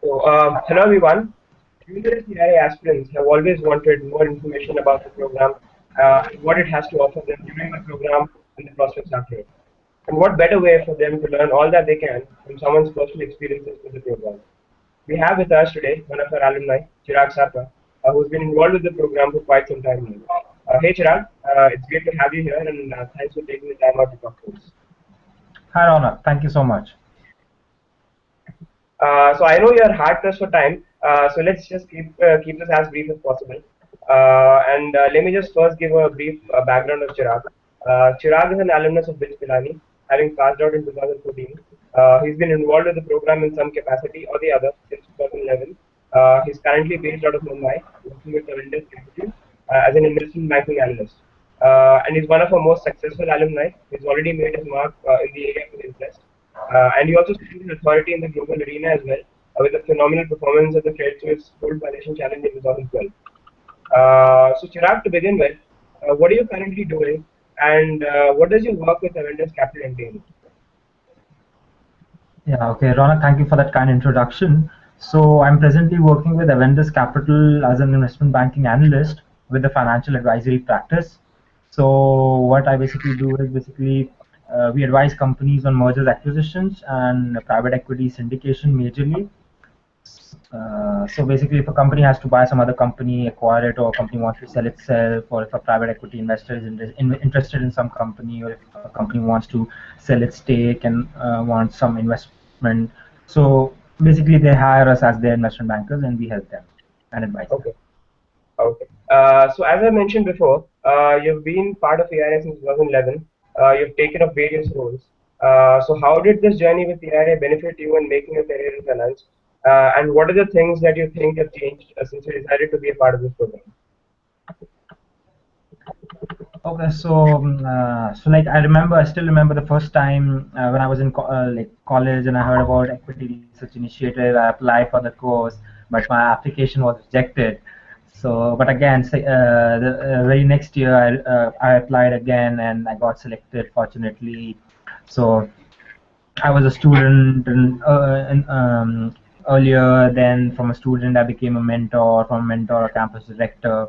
Hello everyone. Junior CRA aspirants have always wanted more information about the program and what it has to offer them during the program and the prospects after it. And what better way for them to learn all that they can from someone's personal experiences with the program. We have with us today one of our alumni, Chirag Sapra, who's been involved with the program for quite some time now. Hey Chirag, it's great to have you here and thanks for taking the time out to talk to us. Hi, Rona. Thank you so much. So I know you're hard pressed for time, so let's just keep this as brief as possible. And let me just first give a brief background of Chirag. Chirag is an alumnus of BITS Pilani, having passed out in 2014. He's been involved with the program in some capacity or the other since 2011. He's currently based out of Mumbai, working with Avendus Capital as an investment banking analyst. And he's one of our most successful alumni. He's already made his mark in the area of interest. And he also stands an authority in the global arena as well, with a phenomenal performance at the Credit Suisse Gold Valuation Challenge in 2012. So, Chirag, to begin with, what are you currently doing, and what does your work with Avendus Capital entail? Yeah, okay, Rona, thank you for that kind introduction. So I'm presently working with Avendus Capital as an investment banking analyst with the financial advisory practice. So what I basically do is we advise companies on mergers, acquisitions, and private equity syndication majorly. So basically, if a company has to buy some other company, acquire it, or a company wants to sell itself, or if a private equity investor is interested in some company, or if a company wants to sell its stake and wants some investment, so basically they hire us as their investment bankers, and we help them and advise them. Okay. Okay. So as I mentioned before, you've been part of ERA since 2011. You've taken up various roles. So how did this journey with ERA benefit you in making a career in finance? And what are the things that you think have changed since you decided to be a part of this program? Okay, so like I still remember the first time when I was in like college and I heard about equity research initiative. I applied for the course, but my application was rejected. So, but again, the very next year I applied again and I got selected. Fortunately, so I was a student and earlier. Then from a student, I became a mentor. From a mentor, a campus director.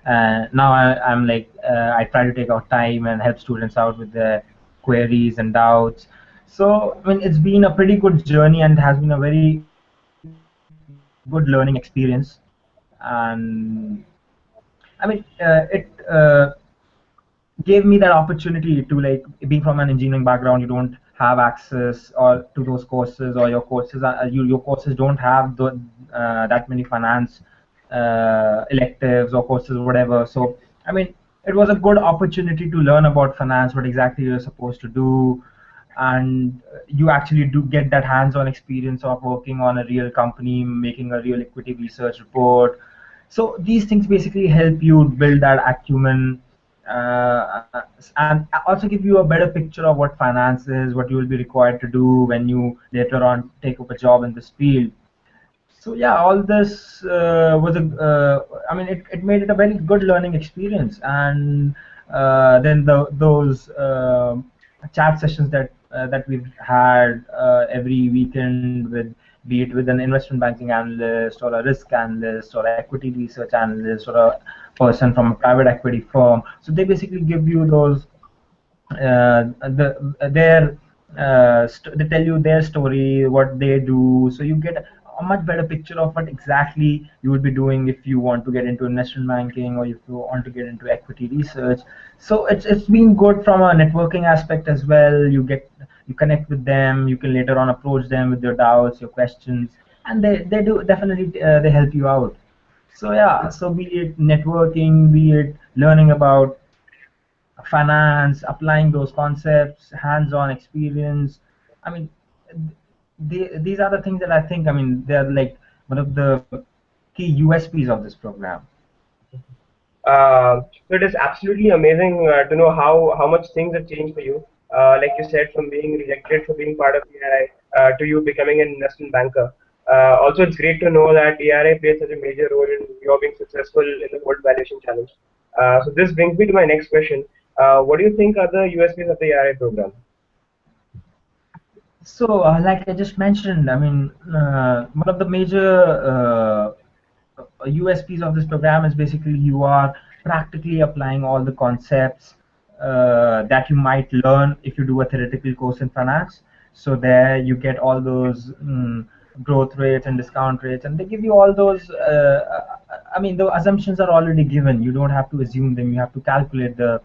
Now I'm like I try to take out time and help students out with their queries and doubts. So I mean, it's been a pretty good journey and has been a very good learning experience. And I mean, it gave me that opportunity to, like, being from an engineering background, you don't have access or to those courses, or your courses your courses don't have that many finance electives or courses or whatever. So I mean, it was a good opportunity to learn about finance, what exactly you're supposed to do, and you actually do get that hands-on experience of working on a real company, making a real equity research report. So these things basically help you build that acumen, uh, and also give you a better picture of what finance is, what you will be required to do when you later on take up a job in this field. So yeah, all this I mean, it made it a very good learning experience. And then those chat sessions that we've had every weekend with, be it with an investment banking analyst or a risk analyst or equity research analyst or a person from a private equity firm. So they basically give you those their they tell you their story, what they do, so you get a much better picture of what exactly you will be doing if you want to get into investment banking or if you want to get into equity research. So it's been good from a networking aspect as well. You connect with them, you can later on approach them with your doubts, your questions, and they do definitely they help you out. So yeah, so be it networking, be it learning about finance, applying those concepts, hands-on experience. I mean, these are the things that I think, I mean, they're like one of the key USPs of this program. So it is absolutely amazing to know how much things have changed for you. Like you said, from being rejected for being part of ERI to you becoming an investment banker. Also, it's great to know that ERI plays such a major role in your being successful in the World Valuation Challenge. So this brings me to my next question. What do you think are the USPs of the ERI program? Like I just mentioned, I mean, one of the major USPs of this program is basically you are practically applying all the concepts that you might learn if you do a theoretical course in finance. So there you get all those growth rates and discount rates, and they give you all those. I mean, the assumptions are already given. You don't have to assume them. You have to calculate the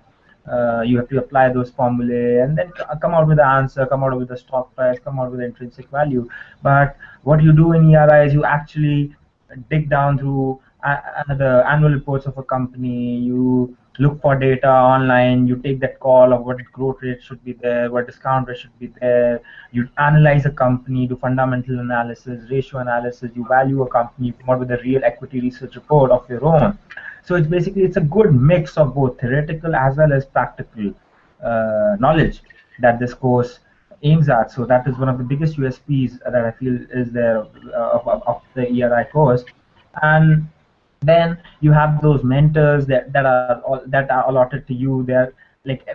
you have to apply those formulae and then come out with the answer, come out with the stock price, come out with the intrinsic value. But what you do in ERI is you actually dig down through the annual reports of a company. You look for data online. You take that call of what growth rate should be there, what discount rate should be there. You analyze a company, do fundamental analysis, ratio analysis. You value a company, you come out with a real equity research report of your own. So it's basically it's a good mix of both theoretical as well as practical knowledge that this course aims at. So that is one of the biggest USPs that I feel is there of the ERI course. And then you have those mentors that are allotted to you. They're like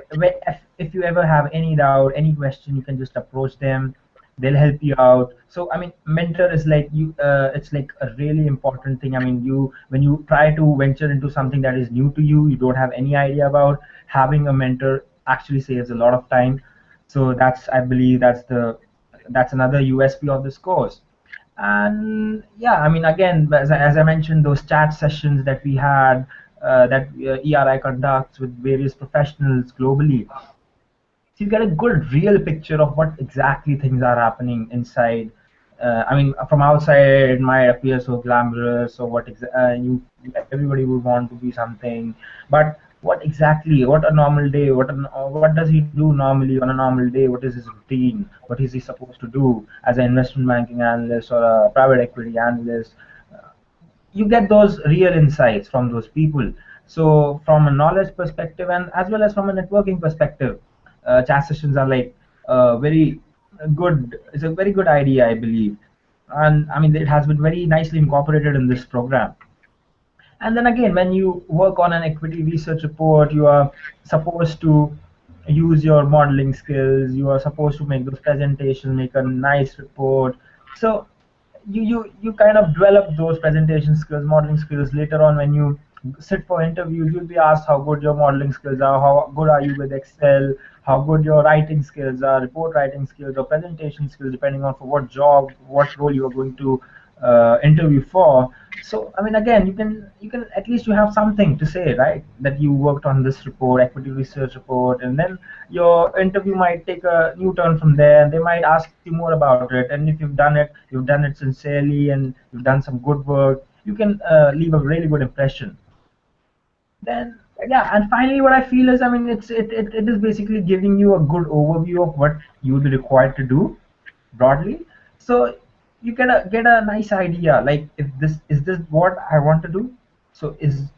if you ever have any doubt, any question, you can just approach them. They'll help you out. So I mean, mentor is like you it's like a really important thing. I mean, you when you try to venture into something that is new to you, you don't have any idea about, having a mentor actually saves a lot of time. So that's, I believe, that's another USP of this course. And yeah, I mean, again, as I mentioned, those chat sessions that we had, that ERI conducts with various professionals globally, so you get a good real picture of what exactly things are happening inside. I mean, from outside it might appear so glamorous, or you everybody would want to be something, but what exactly, what a normal day, what does he do normally on a normal day, what is his routine, what is he supposed to do as an investment banking analyst or a private equity analyst. You get those real insights from those people. So from a knowledge perspective and as well as from a networking perspective, chat sessions are like very good. It's a very good idea, I believe. And I mean, it has been very nicely incorporated in this program. And then again, when you work on an equity research report, you are supposed to use your modeling skills. You are supposed to make those presentations, make a nice report. So you kind of develop those presentation skills, modeling skills later on when you sit for interviews. You'll be asked how good your modeling skills are, how good are you with Excel, how good your writing skills are, report writing skills or presentation skills, depending on for what job, what role you are going to interview for. So I mean, again, you can at least you have something to say, right? That you worked on this report, equity research report, and then your interview might take a new turn from there. They might ask you more about it, and if you've done it sincerely, and you've done some good work. You can leave a really good impression. Then yeah, and finally, what I feel is, I mean, it is basically giving you a good overview of what you will be required to do broadly. So you get a nice idea, like if this what I want to do. So is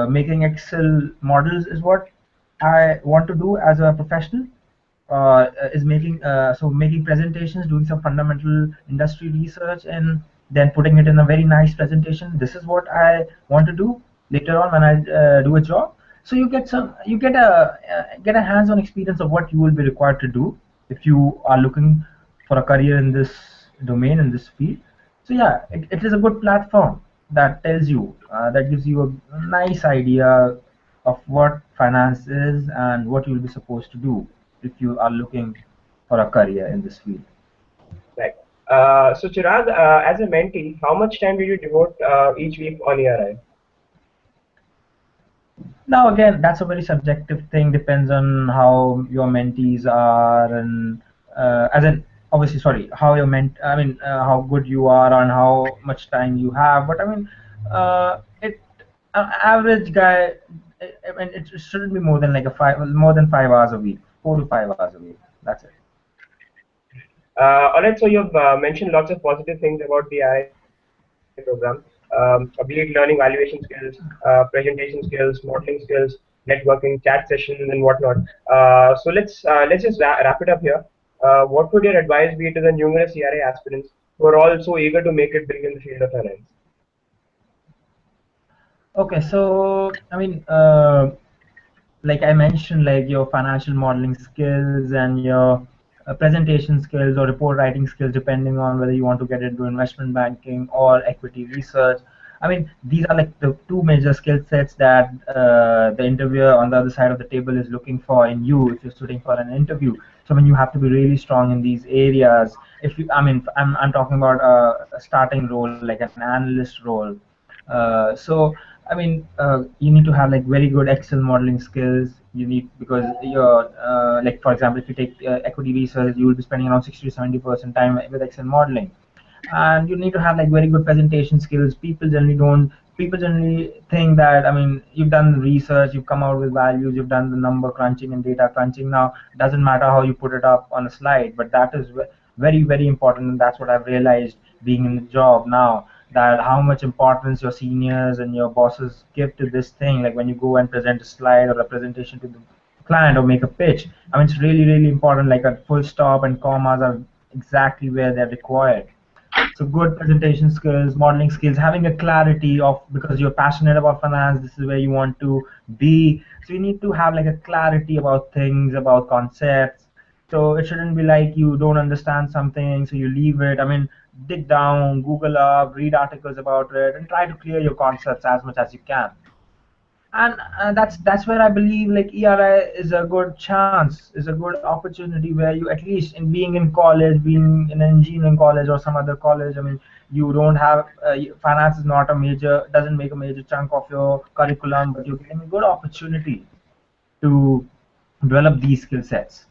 making Excel models is what I want to do as a professional. Is making making presentations, doing some fundamental industry research, and then putting it in a very nice presentation. This is what I want to do later on when I do a job. So you get a hands-on experience of what you will be required to do if you are looking for a career in this domain, in this field. So yeah, it is a good platform that tells you, that gives you a nice idea of what finance is and what you'll be supposed to do if you are looking for a career in this field. Right. So Chirag, as a mentee, how much time do you devote each week on ERI? Now again, that's a very subjective thing. Depends on how your mentees are, and as in obviously, sorry, how your I mean, how good you are and how much time you have. But I mean, it an average guy. I mean, it shouldn't be more than 5 hours a week, 4 to 5 hours a week. That's it. All right, so you've mentioned lots of positive things about the AI program, be it learning valuation skills, presentation skills, modeling skills, networking, chat sessions, and whatnot. So let's just wrap it up here. What would your advice be to the numerous CRA aspirants who are all so eager to make it big in the field of finance? Okay, so I mean, like I mentioned, like your financial modeling skills and your presentation skills or report writing skills, depending on whether you want to get into investment banking or equity research. I mean, these are like the two major skill sets that the interviewer on the other side of the table is looking for in you if you're sitting for an interview. So, I mean, you have to be really strong in these areas. If you, I mean, I'm talking about a starting role, like an analyst role. So, I mean, you need to have like very good Excel modeling skills. You need, because you're like, for example, if you take equity research, you will be spending around 60 to 70% time with Excel modeling, and you need to have like very good presentation skills. People generally think that, I mean, you've done research, you've come out with values, you've done the number crunching and data crunching. Now, doesn't matter how you put it up on a slide, but that is very, very important, and that's what I've realized being in the job now, that how much importance your seniors and your bosses give to this thing. Like when you go and present a slide or a presentation to the client or make a pitch, I mean, it's really, really important. Like a full stop and commas are exactly where they're required. So good presentation skills, modeling skills, having a clarity of, because you're passionate about finance, this is where you want to be. So you need to have like a clarity about things, about concepts. So it shouldn't be like you don't understand something, so you leave it. I mean, dig down, Google up, read articles about it, and try to clear your concepts as much as you can. And that's where I believe like ERI is a good chance, is a good opportunity, where you, at least in being in college, being in an engineering college or some other college, I mean, you don't have finance is not a major, doesn't make a major chunk of your curriculum, but you're getting a good opportunity to develop these skill sets.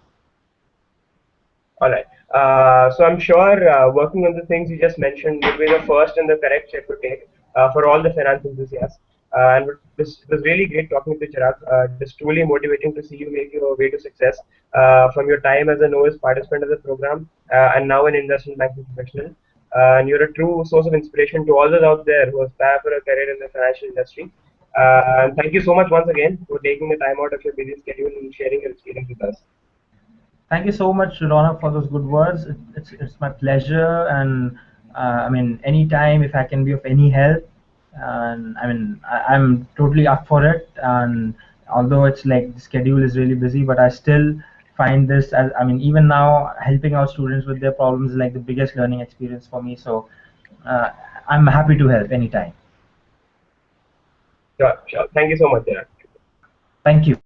All right. So I'm sure working on the things you just mentioned would be the first and the correct step to take for all the finance enthusiasts. And this was really great talking to Chirag. It's truly motivating to see you make your way to success from your time as a novice participant of the program and now an investment banking professional. And you're a true source of inspiration to all those out there who aspire for a career in the financial industry. And thank you so much once again for taking the time out of your busy schedule and sharing your experience with us. Thank you so much, Ronak, for those good words. It's my pleasure, and I mean, anytime if I can be of any help, and I mean, I'm totally up for it. And although it's like the schedule is really busy, but I still find this as, I mean, even now helping out students with their problems is like the biggest learning experience for me. So uh, I'm happy to help anytime. Sure, sure. Thank you so much, Chirag. Thank you.